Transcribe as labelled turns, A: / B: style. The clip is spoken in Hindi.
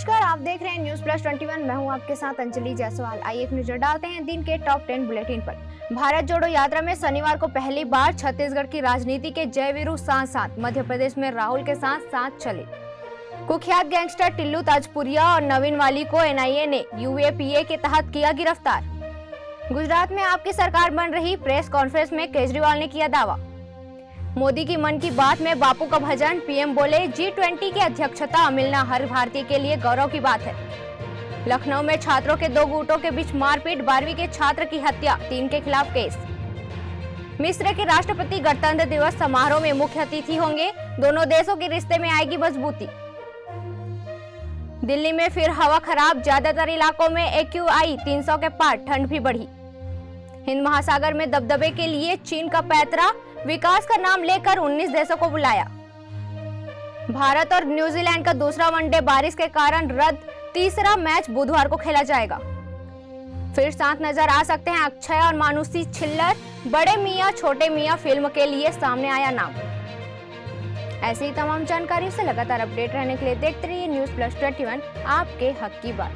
A: नमस्कार, आप देख रहे हैं न्यूज प्लस 21। मैं हूं आपके साथ अंजलि जायसवाल। आइए एक नजर डालते हैं दिन के टॉप 10 बुलेटिन पर। भारत जोड़ो यात्रा में शनिवार को पहली बार छत्तीसगढ़ की राजनीति के जयवीरू सांसद मध्य प्रदेश में राहुल के साथ साथ चले। कुख्यात गैंगस्टर टिल्लू ताजपुरिया और नवीन वाली को एनआईए ने यूएपीए के तहत किया गिरफ्तार। गुजरात में आपकी सरकार बन रही, प्रेस कॉन्फ्रेंस में केजरीवाल ने किया दावा। मोदी की मन की बात में बापू का भजन, पीएम बोले G20 की अध्यक्षता मिलना हर भारतीय के लिए गौरव की बात है। लखनऊ में छात्रों के दो गुटों के बीच मारपीट, 12वीं के छात्र की हत्या, 3 के खिलाफ केस। मिस्र के राष्ट्रपति गणतंत्र दिवस समारोह में मुख्य अतिथि होंगे, दोनों देशों के रिश्ते में आएगी मजबूती। दिल्ली में फिर हवा खराब, ज्यादातर इलाकों में AQI 300 के पार, ठंड भी बढ़ी। हिंद महासागर में दबदबे के लिए चीन का पैतरा, विकास का नाम लेकर 19 देशों को बुलाया। भारत और न्यूजीलैंड का दूसरा वनडे बारिश के कारण रद्द, तीसरा मैच बुधवार को खेला जाएगा। फिर साथ नजर आ सकते हैं अक्षय और मानुषी छिल्लर, बड़े मियां छोटे मियां फिल्म के लिए सामने आया नाम। ऐसी ही तमाम जानकारी से लगातार अपडेट रहने के लिए देखते रहिए न्यूज प्लस 21, आपके हक की बात।